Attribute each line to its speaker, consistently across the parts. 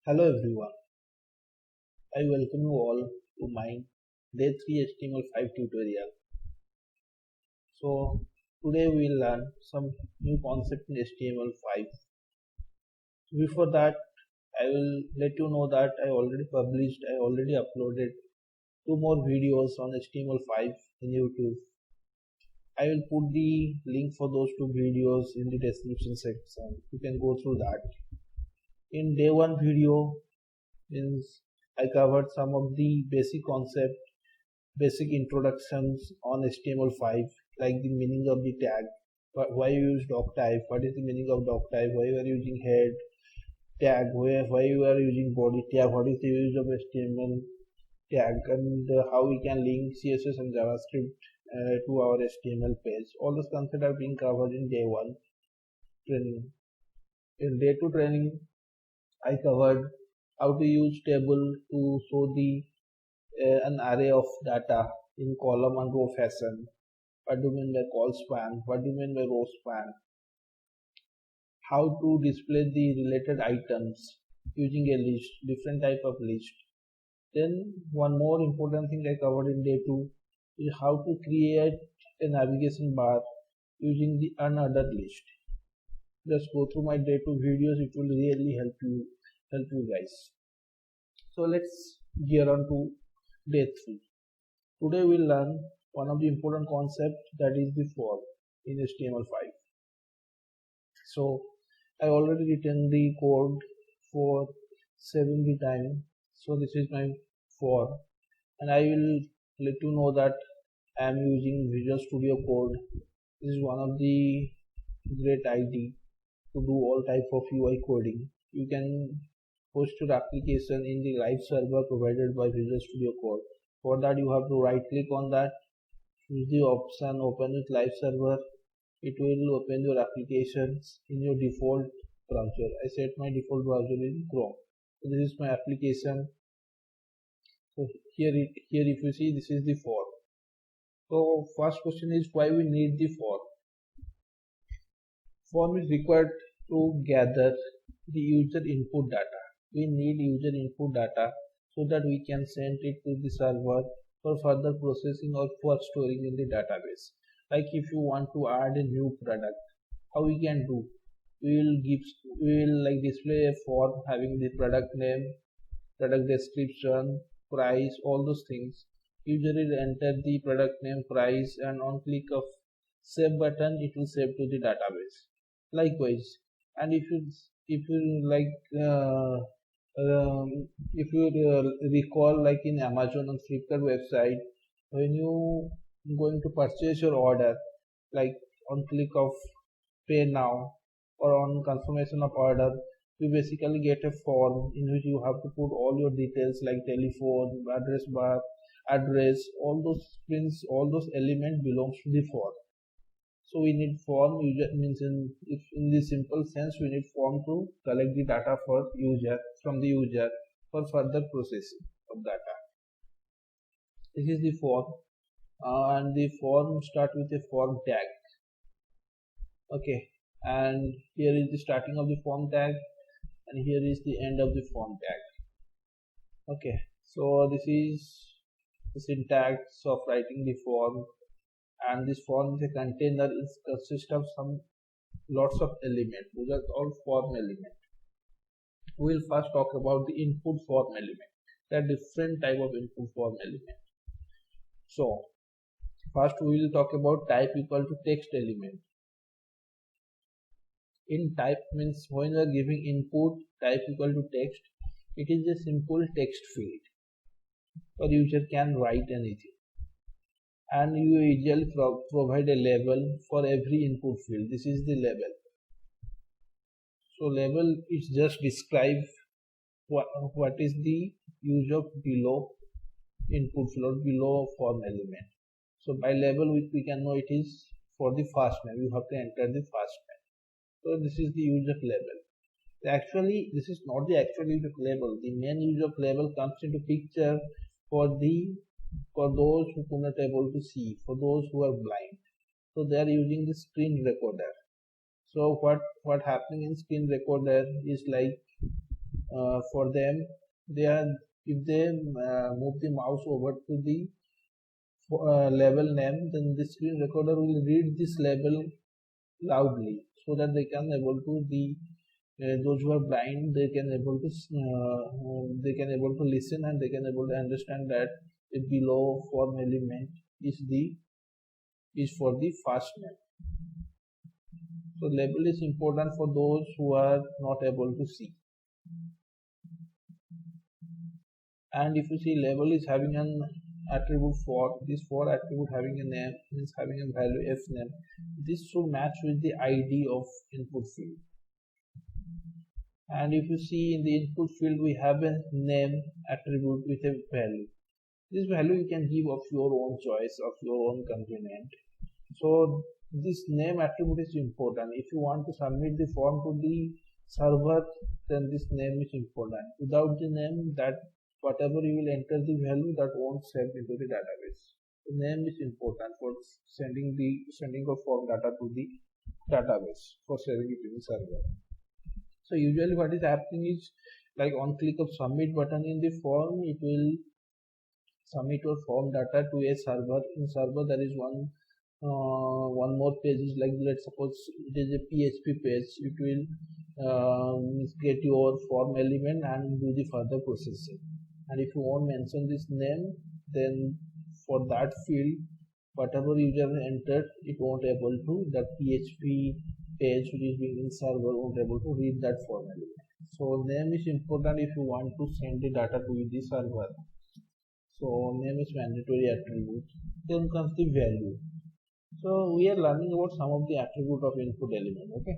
Speaker 1: Hello everyone, I welcome you all to my Day 3 HTML5 tutorial. So today we will learn some new concept in HTML5. Before that, I will let you know that I already uploaded two more videos on HTML5 in YouTube. I will put the link for those two videos in the description section. You can go through that. In day 1 video, means I covered some of the basic concept, basic introductions on HTML5, like the meaning of the tag, why you use doc type, what is the meaning of doc type, why you are using head tag, why you are using body tag, what is the use of HTML tag, and how we can link CSS and JavaScript to our HTML page. All those concepts are being covered in day 1 training. In day 2 training, I covered how to use table to show the an array of data in column and row fashion. What do you mean by col span? What do you mean by row span? How to display the related items using a list, different type of list. Then one more important thing I covered in day 2 is how to create a navigation bar using the unordered list. Just go through my day 2 videos, it will really help you guys. So let's gear on to day 3. Today we'll learn one of the important concepts, that is the for in HTML5. So I already written the code for saving the time. So this is my for, and I will let you know that I am using Visual Studio Code. This is one of the great ID to do all type of UI coding. You can host your application in the live server provided by Visual Studio Code. For that you have to right click on that, choose the option open with live server. It will open your applications in your default browser. I set my default browser in Chrome. So this is my application. So here if you see, this is the for. So first question is why we need the for. Form is required to gather the user input data. We need user input data so that we can send it to the server for further processing or for storing in the database. Like if you want to add a new product, how we can do? We will like display a form having the product name, product description, price, all those things. User will enter the product name, price, and on click of save button, it will save to the database. Likewise, and if you like if you recall, like in Amazon and Flipkart website, when you going to purchase your order, like on click of pay now or on confirmation of order, you basically get a form in which you have to put all your details like telephone, address bar, address, all those pins, all those elements belongs to the form. So we need form user, means in the simple sense we need form to collect the data for user from the user for further processing of data. This is the form, and the form start with a form tag. Okay, and here is the starting of the form tag, and here is the end of the form tag. Okay, so this is the syntax of writing the form, and this form is a container. It consists of some lots of elements. Those are all form elements. We will first talk about the input form element. There are different type of input form element. So first we will talk about type equal to text element. In type means when you are giving input type equal to text, it is a simple text field or user can write anything, and you usually provide a label for every input field. This is the label. So label is just describe what is the use of below input field, below form element. So by label we can know it is for the first name. You have to enter the first name. So this is the use of label. Actually, this is not the actual use of label. The main use of label comes into picture for those who are not able to see, for those who are blind. So they are using the screen recorder. So what happening in screen recorder is like for them, they are, if they move the mouse over to the label name, then the screen recorder will read this label loudly, so that they can able to those who are blind, they can able to listen, and they can able to understand that the below form element is for the fast name. So label is important for those who are not able to see. And if you see, label is having an attribute for, this for attribute having a name means having a value f name. This should match with the ID of input field. And if you see, in the input field we have a name attribute with a value. This value you can give of your own choice, of your own convenient. So this name attribute is important. If you want to submit the form to the server, then this name is important. Without the name, that whatever you will enter the value, that won't save into the database. The name is important for sending of form data to the database, for sharing it to the server. So usually what is happening is, like on click of submit button in the form, it will submit your form data to a server. In server there is one more page, is like, let's suppose it is a PHP page. It will get your form element and do the further processing. And if you won't mention this name, then for that field, whatever user entered, it won't able to, that PHP page which is being in server won't able to read that form element. So name is important if you want to send the data to the server. So name is mandatory attribute. Then comes the value. So we are learning about some of the attribute of input element. Okay,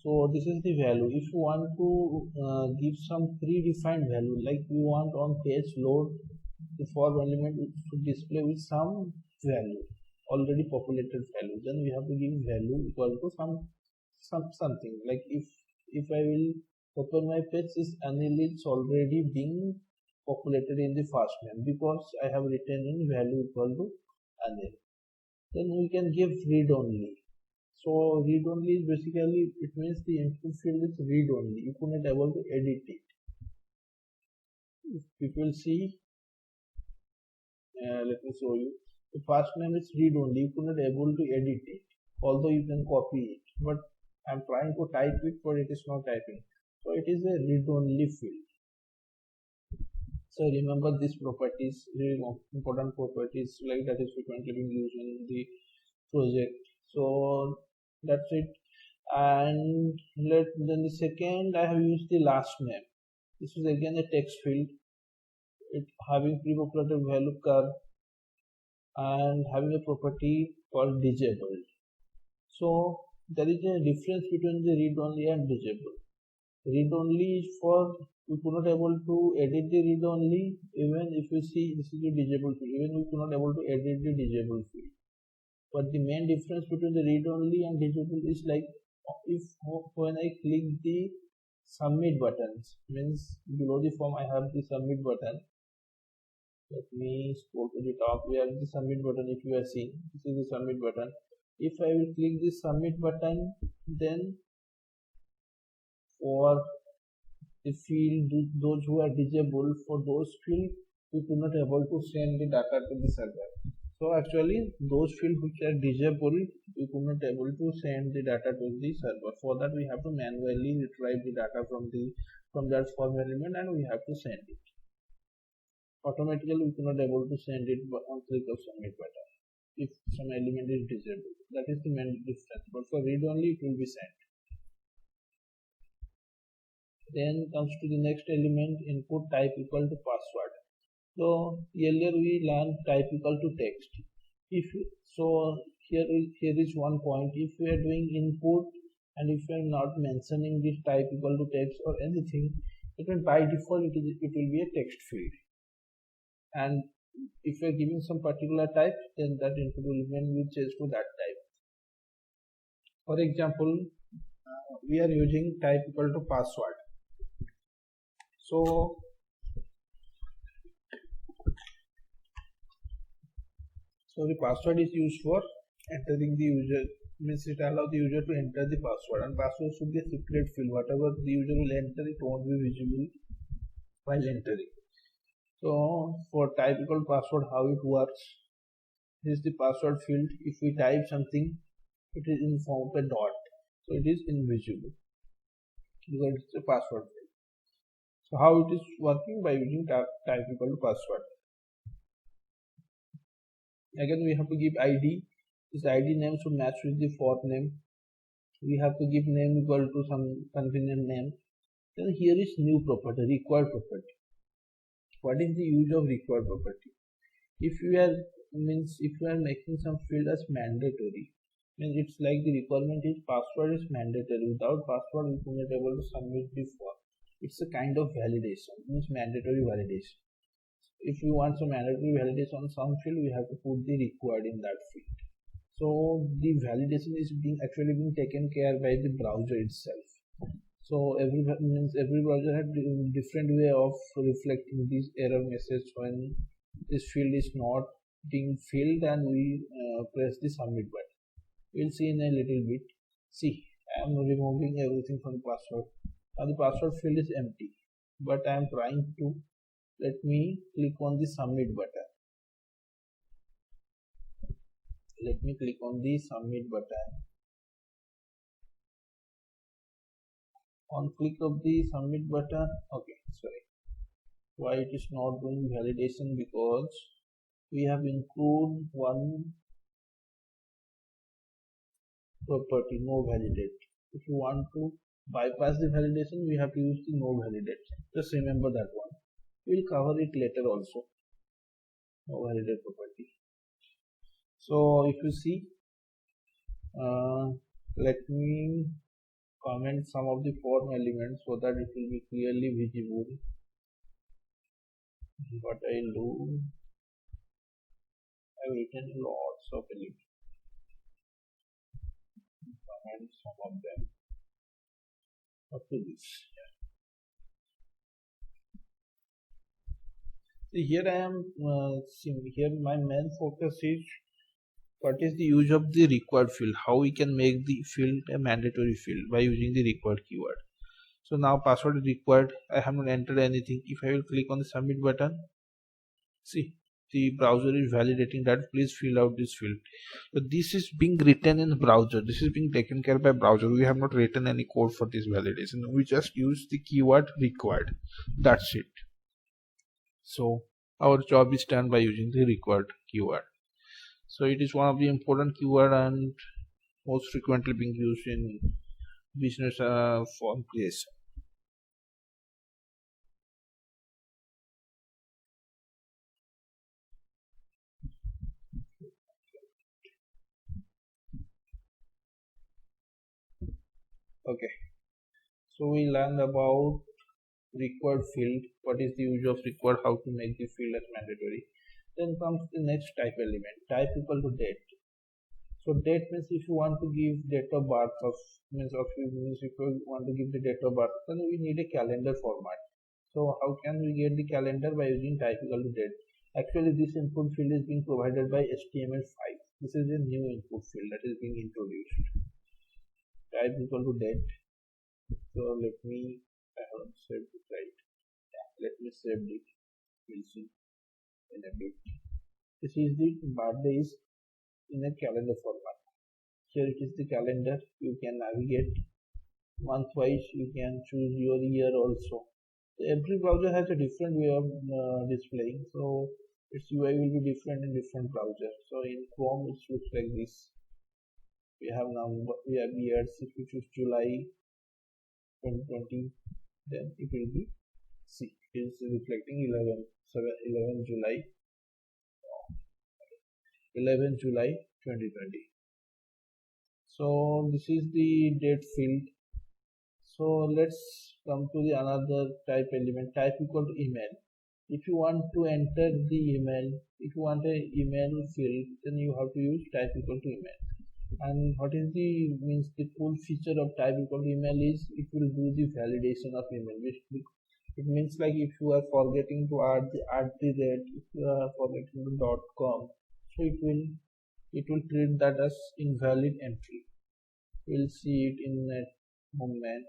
Speaker 1: so this is the value. If you want to give some predefined value, like you want on page load, the form element should display with some value, already populated value, then we have to give value equal to something. Like if I will open my page, this Anil is already being populated in the fast name, because I have written in value equal to Anil. Then we can give read only. So read only is basically, it means the input field is read only. You could not able to edit it. If people see, let me show you. The first name is read only. You could not able to edit it, although you can copy it. But I'm trying to type it, but it is not typing. So it is a read only field. So remember these properties, really important properties, like that is frequently being used in the project. So that's it. And then the second, I have used the last name. This is again a text field. It having pre-populated value curve and having a property called disabled. So there is a difference between the read only and disabled. Read only is for, we could not able to edit the read only. Even if you see, this is the disabled field, even we could not able to edit the disabled field. But the main difference between the read only and disabled is, like, if when I click the submit buttons, means below the form I have the submit button. Let me scroll to the top. We have the submit button. If you are seeing, this is the submit button. If I will click the submit button, then for the field, those who are disabled, for those fields we could not able to send the data to the server. So actually those fields which are disabled, we could not able to send the data to the server. For that we have to manually retrieve the data from that form element, and we have to send it. Automatically we could not able to send it on click of submit button if some element is disabled. That is the main difference. But for read only, it will be sent. Then comes to the next element, input type equal to password. So earlier we learned type equal to text. Here is one point. If we are doing input and if we are not mentioning this type equal to text or anything, it will by default it will be a text field. And if we are giving some particular type, then that input element will change to that type. For example, we are using type equal to password. So the password is used for entering the means it allows the user to enter the password, and password should be a secret field. Whatever the user will enter, it won't be visible while entering. So for type equal password, how it works is the password field. If we type something, it is in form of a dot, so it is invisible because it's a password field. So how it is working? By using type equal to password. Again, we have to give ID. This ID name should match with the for name. We have to give name equal to some convenient name. Then here is new property, required property. What is the use of required property? If you are making some field as mandatory, means it's like the requirement is password is mandatory. Without password, we are not able to submit the form. It's a kind of validation, means mandatory validation. If we want some mandatory validation on some field, we have to put the required in that field. So the validation is actually being taken care by the browser itself. So every browser has different way of reflecting this error message when this field is not being filled, and we press the submit button. We'll see in a little bit. See, I am removing everything from the password. Now the password field is empty, but I am trying to, let me click on the submit button. Let me click on the submit button. On click of the submit button, okay, sorry, why it is not doing validation? Because we have included one property, no validate. If you want to bypass the validation, we have to use the no validate. Just remember that one. We'll cover it later also. No validate property. So if you see, let me comment some of the form elements so that it will be clearly visible. What I'll do, I've written lots of elements. Comment some of them up to this. See, here I am seeing here my main focus is what is the use of the required field, how we can make the field a mandatory field by using the required keyword. So now password is required. I have not entered anything. If I will click on the submit button, see, the browser is validating that please fill out this field. So this is being written in the browser. This is being taken care by browser. We have not written any code for this validation. We just use the keyword required. That's it. So our job is done by using the required keyword. So it is one of the important keyword and most frequently being used in business form creation. Okay, so we learned about required field, what is the use of required, how to make the field as mandatory. Then comes the next type element, type equal to date. So date means if you want to give date of birth of if you want to give the date of birth, then we need a calendar format. So how can we get the calendar? By using type equal to date. Actually this input field is being provided by HTML5. This is a new input field that is being introduced. Type equal to date. So let me, I haven't saved it right. Let me save it. We'll see in a bit. This is the birthday is in a calendar format. Here it is the calendar. You can navigate month wise. You can choose your year also. So every browser has a different way of displaying. So its UI will be different in different browsers. So in Chrome it looks like this. We have years. If you choose July 2020, then it will be C. It is reflecting 11 July 2020. So this is the date field. So let's come to the another type element, type equal to email. If you want to enter the email, if you want a email field, then you have to use type equal to email. And what is the cool feature of type equal to email is it will do the validation of email. It means like if you are forgetting to add the rate, if you are forgetting the .com, so it will treat that as invalid entry. We'll see it in a moment.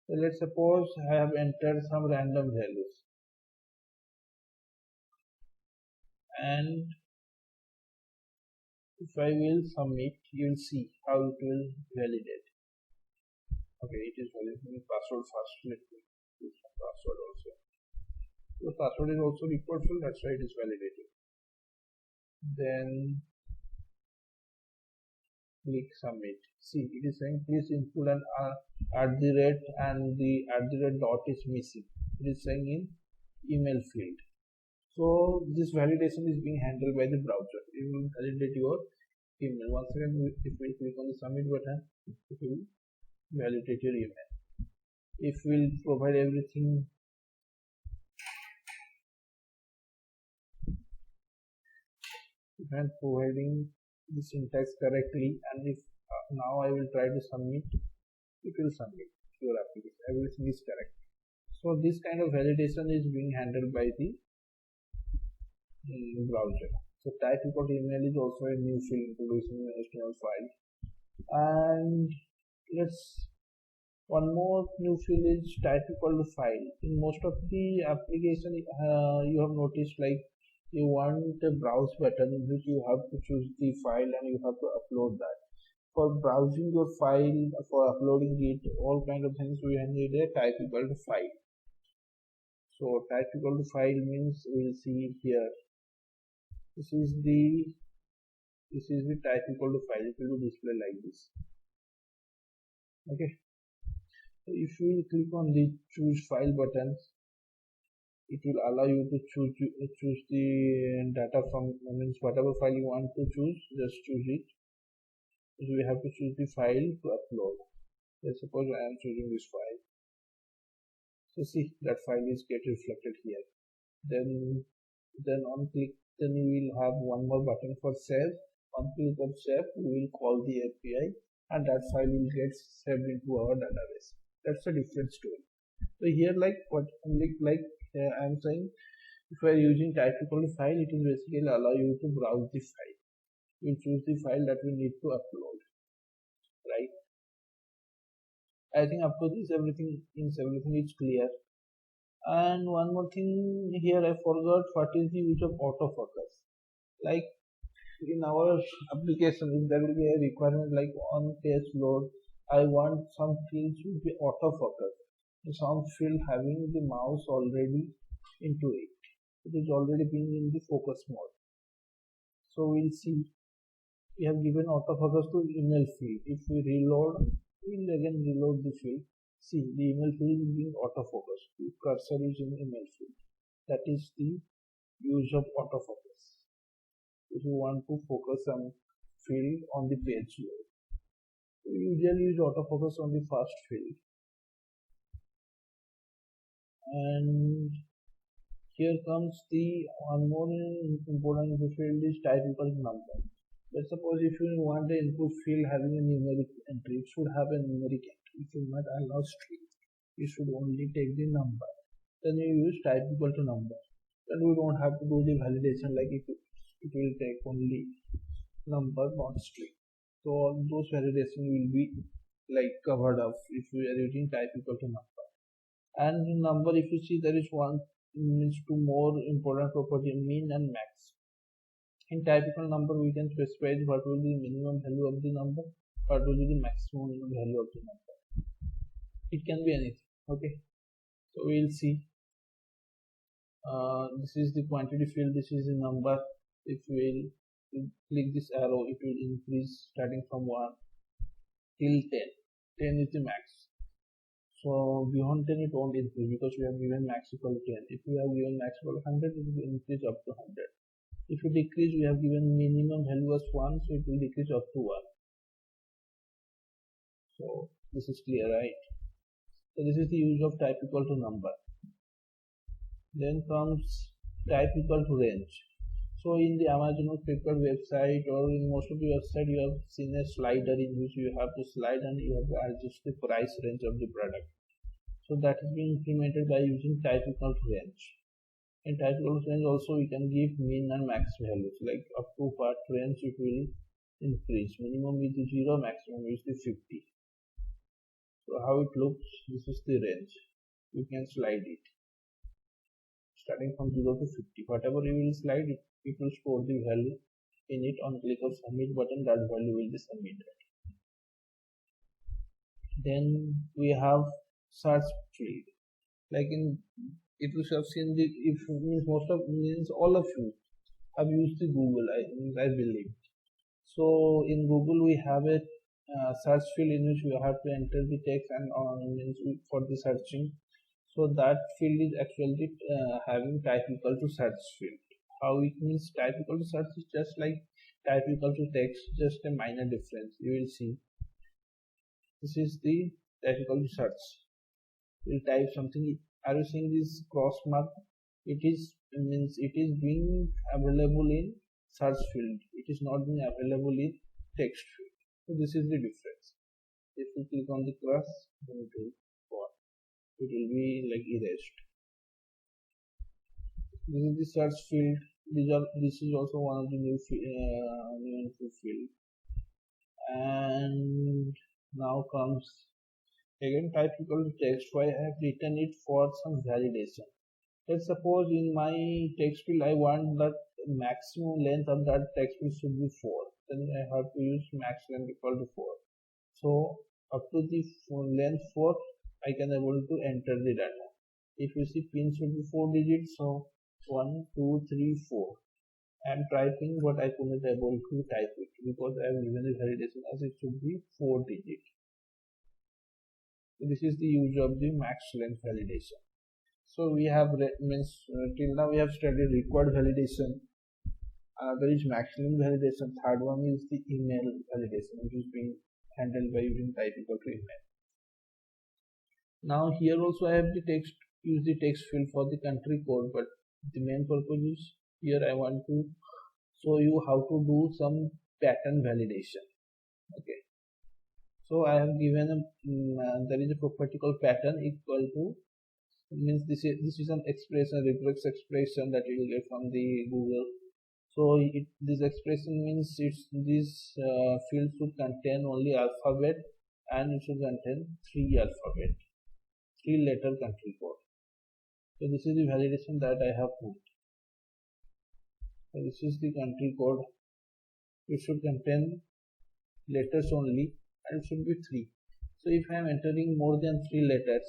Speaker 1: So let's suppose I have entered some random values, and if I will submit, you'll see how it will validate. Okay, it is validating password first. Let me use some password also. The password is also required, so that's why it is validated. Then click submit. See, it is saying please include an at the rate, and the at the rate dot is missing. It is saying in email field. So this validation is being handled by the browser. It will validate your email. Once again, if we click on the submit button, it will validate your email. If we will provide everything, if I am providing the syntax correctly, and if now I will try to submit, it will submit your application. Everything is correct. So this kind of validation is being handled by the browser. So type equal to email is also a new field introducing an HTML file. And let's one more new field is type equal to file. In most of the application, you have noticed like you want a browse button which you have to choose the file and you have to upload that. For browsing your file, for uploading it, all kind of things, we need a type equal to file. So type equal to file means we'll see here. This is the type equal to file. It will be displayed like this. Okay. So if we click on the choose file button, it will allow you to choose the data from, means whatever file you want to choose, just choose it. So we have to choose the file to upload. Let's suppose I am choosing this file. So see, that file is get reflected here. Then on click, then we will have one more button for save. On click of save, we will call the API, and that file will get saved into our database. That's a different story. So here, like what I'm saying, if you are using type equal to file, it will basically allow you to browse the file. You choose the file that we need to upload, right? I think up to this everything is clear. And one more thing here, I forgot what is the use of autofocus. Like in our application, if there will be a requirement like on page load, I want some fields to be autofocus. Some field having the mouse already into it. It is already being in the focus mode. So we'll see. We have given autofocus to email field. If we reload, we'll again reload the field. See, the email field is being autofocus. The cursor is in email field. That is the use of autofocus. If you want to focus some field on the page load, we usually use autofocus on the first field. And here comes the one more important field is type equal to number. Let's suppose if you want the input field having a numeric entry, it should have a numeric entry. It should not allow string. You should only take the number. Then you use type equal to number. Then we don't have to do the validation like it will take only number, not string. So all those validation will be like covered up if we are using type equal to number. And in number, if you see, there is one means two more important property, mean and max. In type equal number, we can specify what will be the minimum value of the number, what will be the maximum value of the number. It can be anything. Okay, so we'll see. This is the quantity field, this is the number. If we will click this arrow, it will increase starting from 1 till 10. 10 is the max. So beyond 10 it won't increase because we have given max equal to 10. If we have given max equal to 100, it will increase up to 100. If you decrease, we have given minimum value as 1, so it will decrease up to 1. So this is clear, right? So this is the use of type equal to number. Then comes type equal to range. So in the Amazon or Flipkart website or in most of the website, you have seen a slider in which you have to slide and you have to adjust the price range of the product. So that is being implemented by using type equal to range. In type equal to range also we can give min and max values, like up to what range it will increase. Minimum is the 0, maximum is the 50. So how it looks, this is the range. You can slide it starting from 0 to 50. Whatever you will slide, it will store the value in it. On click of submit button, that value will be submitted. Then we have search field. Like in, if you have seen the, if most of means all of you have used the Google, I believe. So in Google we have a search field in which you have to enter the text and means for the searching. So that field is actually having type equal to search field. How it means type equal to search is just like type equal to text, just a minor difference. You will see. This is the type equal to search. You will type something. Are you seeing this cross mark? It is means it is being available in search field. It is not being available in text field. So this is the difference. If you click on the cross, then it will go on. It will be like erased. This is the search field. This is also one of the new input field. And now comes again type equal to text. So I have written it for some validation. Let's suppose in my text field I want that maximum length of that text field should be 4. Then I have to use max length equal to 4. So up to the length 4, I can able to enter the data. If you see pin should be 4 digits, so 1, 2, 3, 4. I am typing, but I could not able to type it because I have given the validation as it should be 4 digits. So this is the use of the max length validation. So we have till now we have studied required validation. Another is maximum validation. Third one is the email validation, which is being handled by using type equal to email. Now here also I have the text, use the text field for the country code, but the main purpose is here I want to show you how to do some pattern validation. Okay. So I have given a there is a property called pattern equal to, means this is an expression, regex expression that you will get from the Google. So this expression means this field should contain only alphabet and it should contain 3 alphabet, 3 letter country code. So this is the validation that I have put. So this is the country code. It should contain letters only and it should be 3. So if I am entering more than 3 letters,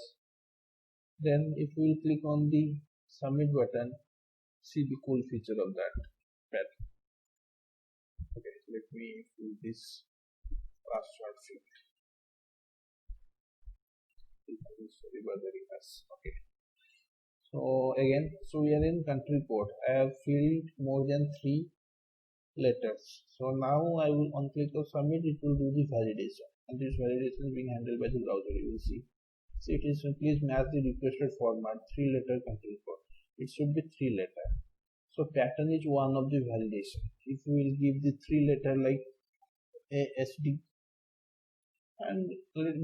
Speaker 1: then if we will click on the submit button, see the cool feature of that pattern. Okay, let me fill this password field. Sorry about the reverse. Okay. So again, so we are in country code. I have filled more than 3 letters. So now I will on click of submit, it will do the validation, and this validation is being handled by the browser. You will see. So it is please match the requested format, 3 letter country code. It should be 3 letter. So pattern is one of the validation. If we will give the 3 letter like ASD, and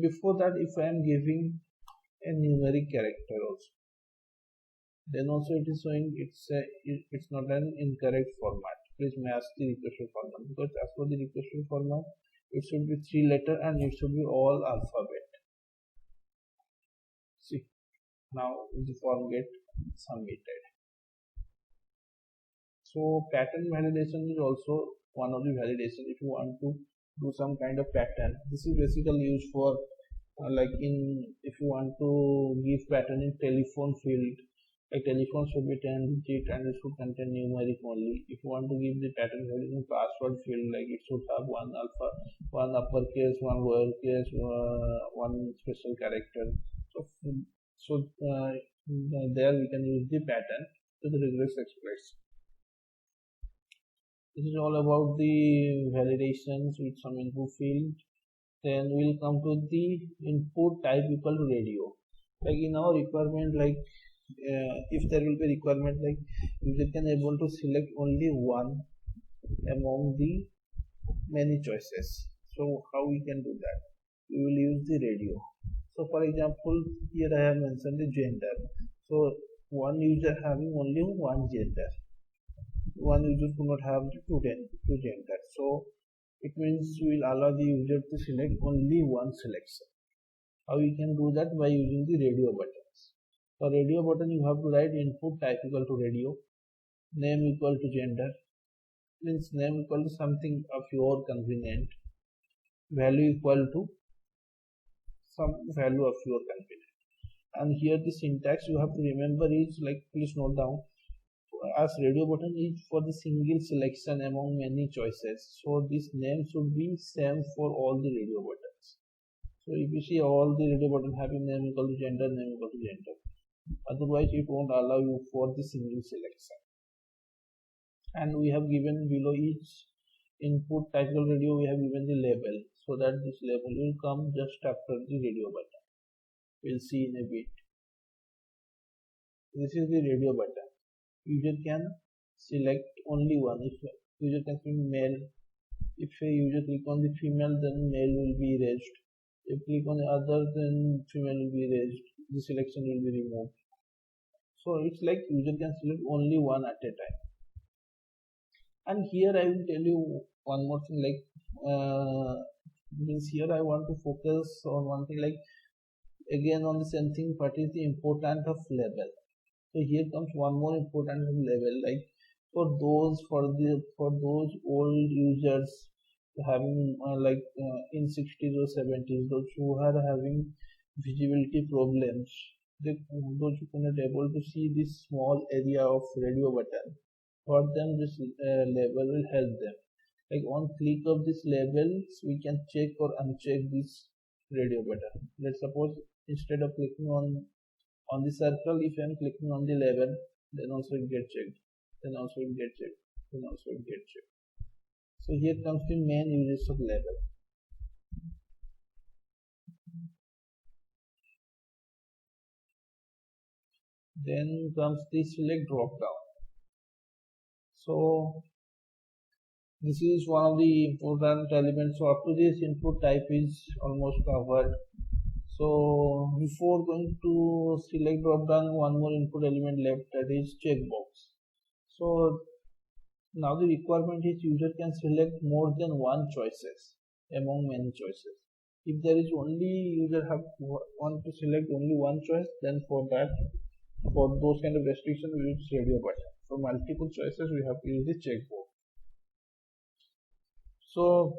Speaker 1: before that if I am giving a numeric character also, then also it is showing it's not an incorrect format. Please match the requested format, because as per the requested format it should be 3 letter and it should be all alphabet. See, now the form get submitted. So pattern validation is also one of the validation. If you want to do some kind of pattern, this is basically used for like if you want to give pattern in telephone field, like telephone should be 10 digit and it should contain numeric only. If you want to give the pattern validation password field, like it should have one uppercase, one lowercase, one special character. So there we can use the pattern to the regex expression. This is all about the validations with some input field. Then we'll come to the input type equal to radio. Like in our requirement, like if there will be requirement like user can able to select only one among the many choices. So how we can do that? We will use the radio. So for example, here I have mentioned the gender. So one user having only one gender. One user could not have two gender. So It means we will allow the user to select only one selection. How you can do that? By using the radio buttons. For radio button, you have to write input type equal to radio, name equal to gender, means name equal to something of your convenient, value equal to some value of your convenient. And here the syntax you have to remember is like, please note down, as radio button is for the single selection among many choices, so this name should be same for all the radio buttons. So if you see all the radio button having name equal to gender, name equal to gender, otherwise it won't allow you for the single selection. And we have given below each input type of radio, we have given the label, so that this label will come just after the radio button. We'll see in a bit. This is the radio button. User can select only one. If user can select male, if a user click on the female, then male will be erased. If click on the other, then female will be erased. The selection will be removed. So it's like user can select only one at a time. And here I will tell you one more thing, like means here I want to focus on one thing, like again on the same thing, what is the importance of label. So here comes one more important level, like for those old users having in 60s or 70s, those who are having visibility problems, those who cannot able to see this small area of radio button, for them this label will help them. Like on click of this labels, we can check or uncheck this radio button. Let's suppose instead of clicking on the circle, if I am clicking on the label, then also it get checked, then also it get checked, then also it get checked. So here comes the main uses of label. Then comes the select drop down. So this is one of the important elements. So up to this input type is almost covered. So before going to select drop down, one more input element left, that is checkbox. So now the requirement is user can select more than one choices among many choices. If there is only user want to select only one choice, then for those kind of restrictions we use radio button. For multiple choices we have to use the checkbox. So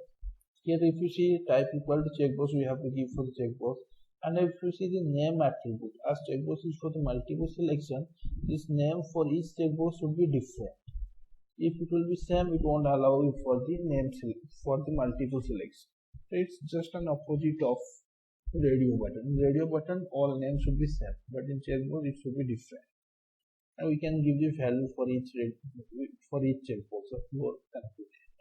Speaker 1: here if you see type equal to checkbox, we have to give for the checkbox. And if you see the name attribute, as checkbox is for the multiple selection, this name for each checkbox should be different. If it will be same, it won't allow you for the name for the multiple selection. So it's just an opposite of radio button. In radio button, all names should be same, but in checkbox it should be different. And we can give the value for each checkbox of your confusion.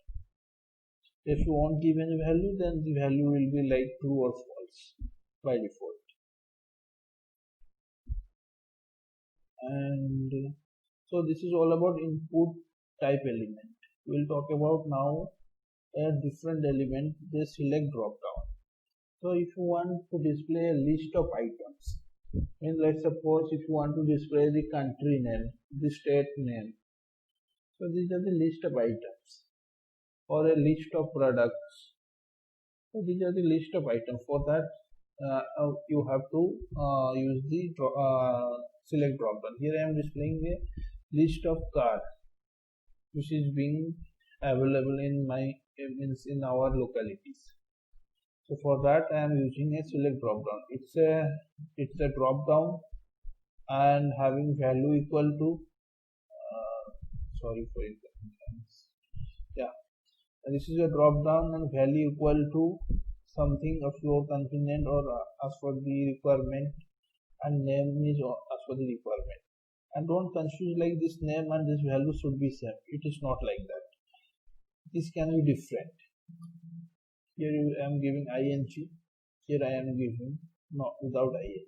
Speaker 1: If you won't give any value, then the value will be like true or false by default. And so this is all about input type element. We'll talk about now a different element, the select drop down. So if you want to display a list of items, means let's suppose if you want to display the country name, the state name, so these are the list of items, or a list of products. So these are the list of items. For that you have to use the select drop down. Here I am displaying a list of cars which is being available in our localities. So for that I am using a select drop down. It's a drop down and having value equal to sorry for inconvenience. Yeah, and this is a drop down and value equal to something of your convenient or as per the requirement, and name is as per the requirement. And don't confuse like this name and this value should be same. It is not like that. This can be different. Here I am giving ing, here I am giving not without ing.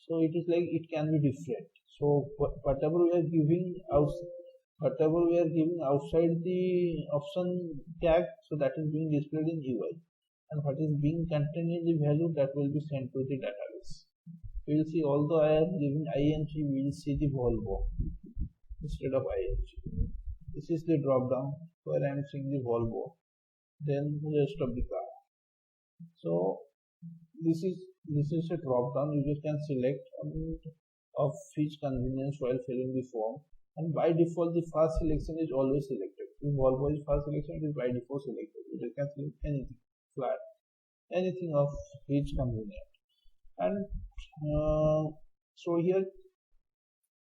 Speaker 1: So it is like it can be different. So whatever we are giving outside the option tag, so that is being displayed in UI, and what is being contained in the value, that will be sent to the database. We will see, although I am giving ing, we will see the Volvo instead of ing. This is the drop down where I am seeing the Volvo. then rest of the car. So this is a drop down. You just can select of each convenience while filling the form, and by default the first selection is always selected. In Volvo is first selection, it is by default selected. You just can select anything, flat, anything of each convenient. And so here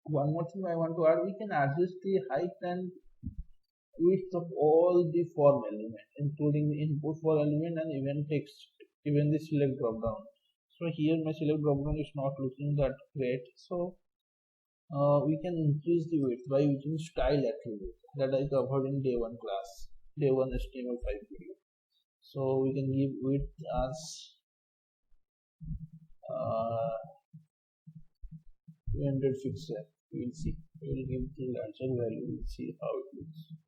Speaker 1: one more thing I want to add, we can adjust the height and width of all the form element, including the input for element and even text, even the select drop down. So here my select drop down is not looking that great. So we can increase the width by using style attribute that I covered in day 1 class, day 1 HTML5 video. So we can give width as 200 pixel. We will see. We will give the larger value. We will see how it looks.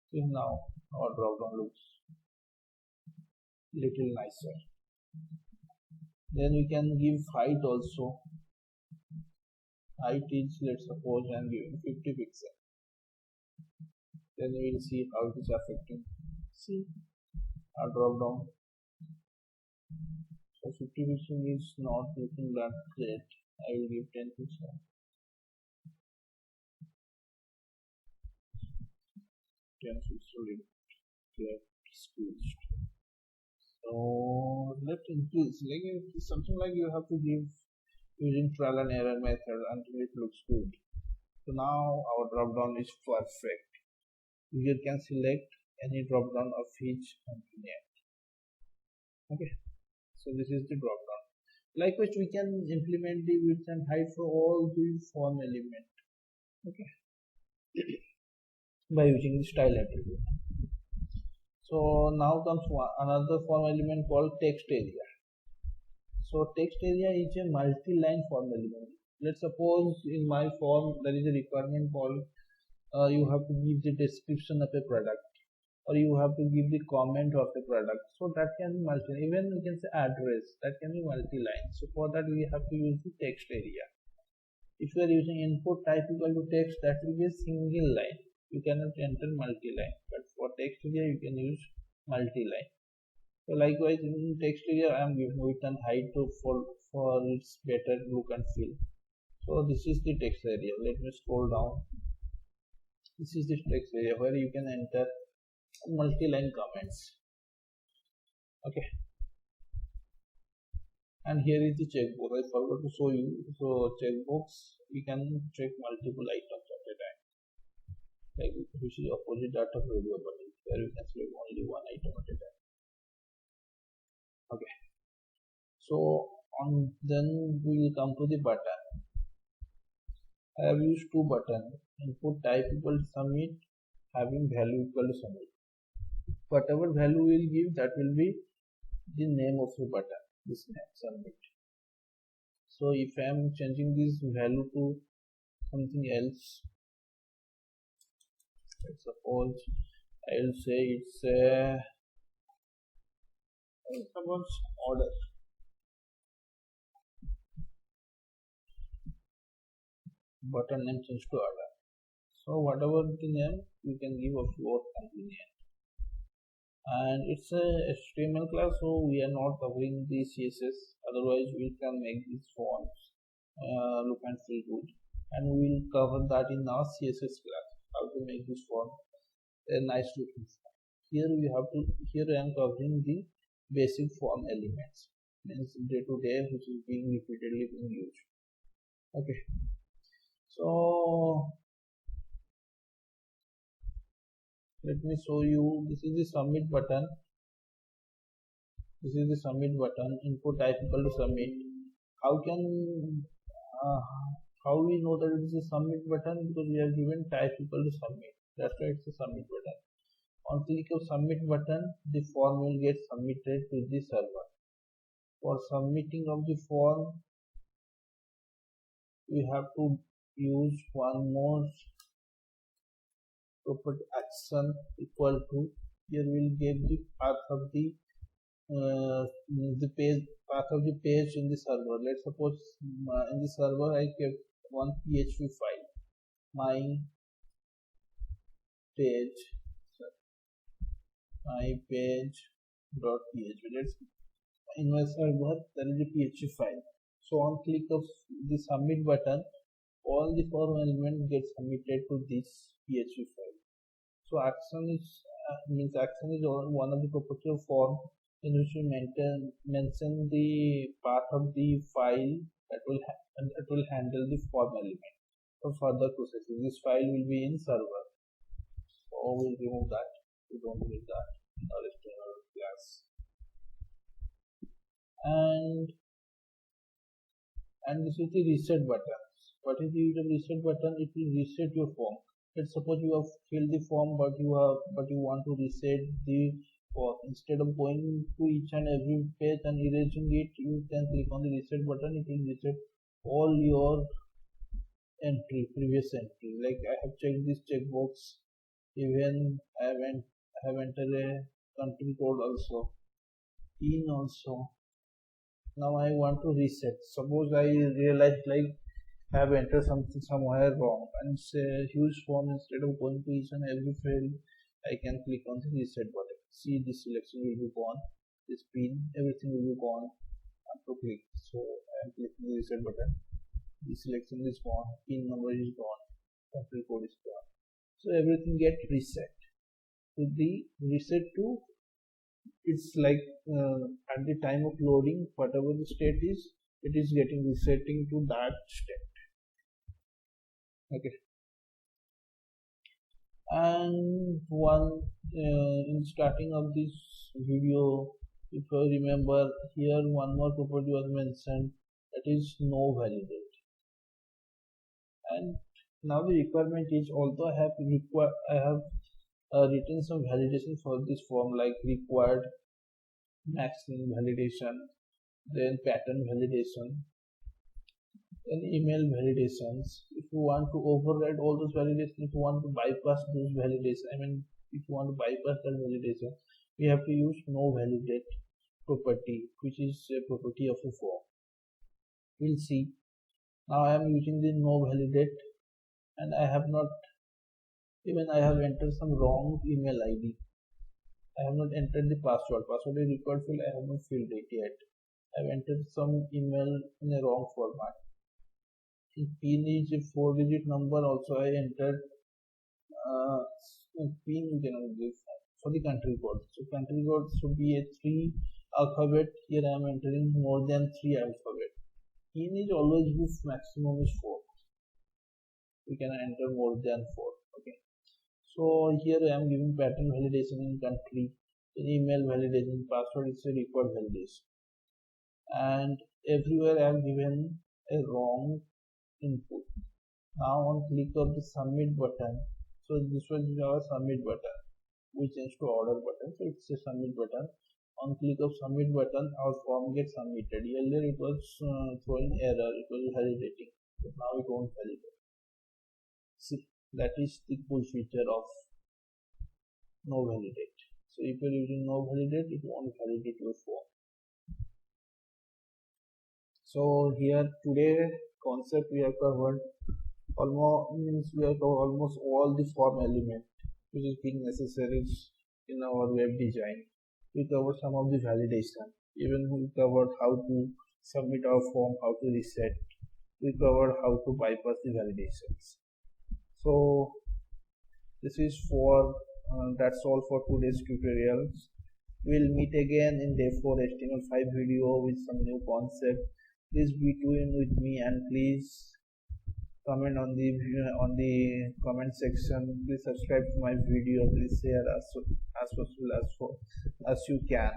Speaker 1: So now our drop down looks little nicer. Then we can give height also. Height is, let's suppose I am giving 50 pixel. Then we will see how it is affecting. See our drop down. So 50 pixel is not looking that great. I will give 10 pixel. 10 pixel get squeezed. So let's increase. Like it's something like you have to give using trial and error method until it looks good. So now our drop down is perfect. You can select any drop down of each component. Okay. So this is the drop down. Likewise, we can implement the width and height for all the form element. Okay. By using the style attribute. So now comes another form element called text area. So text area is a multi-line form element. Let's suppose in my form there is a requirement called you have to give the description of a product, or you have to give the comment of the product. So that can be multi. Even we can say address, that can be multi-line. So for that we have to use the text area. If you are using input type equal to text, that will be a single line. You cannot enter multi-line, but for text area you can use multi-line. So likewise in text area I am giving width and height to for its better look and feel. So this is the text area. Let me scroll down. This is the text area where you can enter multi-line comments. Okay. And here is the checkbox. I forgot to show you. So checkbox, we can check multiple items at a time. Like which is opposite that of radio button, where we can select only one item at a time. Okay. So then we will come to the button. I have used two buttons. Input type equal to submit, having value equal to submit. Whatever value we will give, that will be the name of the button. This name, submit. So if I am changing this value to something else, let's suppose I will say it's suppose order. Button name change to order. So whatever the name you can give of your convenient. And it's a HTML class, so we are not covering the CSS. Otherwise, we can make these fonts look and feel good. And we will cover that in our CSS class. How to make this font a nice looking font. Here we have to. Here I am covering the basic form elements, means day to day, which is being repeatedly being used. Okay. So let me show you. This is the submit button. This is the submit button. Input type equal to submit. How we know that it is a submit button? Because we have given type equal to submit. That's why it's a submit button. On click of submit button, the form will get submitted to the server. For submitting of the form, we have to use one more property action equal to. Here we will give the path of the path of the page in the server. Let's suppose in the server I kept one PHP file, my page my page.php. Let's in my server there is a php file. So on click of the submit button, all the form element gets submitted to this php file. So action is means action is one of the property of form in which we mention the part of the file that will handle the form element for further processing. This file will be in server. So we'll remove that. We don't need that in our HTML class. And this is the reset button. What is the reset button? It will reset your form. Let's suppose you have filled the form, but you want to reset the form. Instead of going to each and every page and erasing it, you can click on the reset button. It will reset all your previous entry. Like I have checked this checkbox. Even I have entered a country code also, in also. Now I want to reset. Suppose I realize like I have entered something somewhere wrong and it's a huge form. Instead of going to each and every field, I can click on the reset button. See, this selection will be gone, this pin, everything will be gone after click. So I am clicking the reset button. The selection is gone, pin number is gone, country code is gone. So everything get reset. So the reset to, it's like at the time of loading, whatever the state is, it is getting resetting to that state. Okay. And one in starting of this video, if you remember, here one more property was mentioned, that is no validate. And now the requirement is, although I have written some validation for this form, like required maximum validation, then pattern validation, then email validations. If you want to override all those validations, if you want to bypass those validations, if you want to bypass that validation, we have to use no validate property, which is a property of a form. We'll see. Now I am using the no validate, and I have entered some wrong email ID. I have not entered the password. Password is required field. I have not filled it yet. I have entered some email in a wrong format. In PIN is a 4-digit number. Also, I entered PIN for the country code. So country code should be a 3 alphabet. Here I am entering more than 3 alphabet. PIN is always with maximum is 4. We can enter more than 4. Okay. So here I am giving pattern validation in country, in email validation, password is a required validation, and everywhere I am given a wrong input. Now on click of the submit button, so this was our submit button, we changed to order button, so it's a submit button. On click of submit button, our form gets submitted. Earlier it was throwing error, it was validating, but now it won't validate. See, that is the cool feature of no validate. So if you're using no validate, it won't validate your form. So here today concept we have covered almost all the form element which is being necessary in our web design. We covered some of the validation. Even we covered how to submit our form, how to reset. We covered how to bypass the validations. So this is for that's all for today's tutorials. We'll meet again in day 4 HTML5 video with some new concept. Please be tuned with me and please comment on the comment section. Please subscribe to my video. Please share as possible as you can,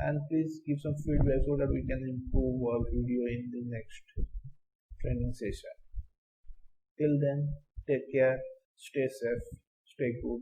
Speaker 1: and please give some feedback so that we can improve our video in the next training session. Till then, take care, stay safe, stay good.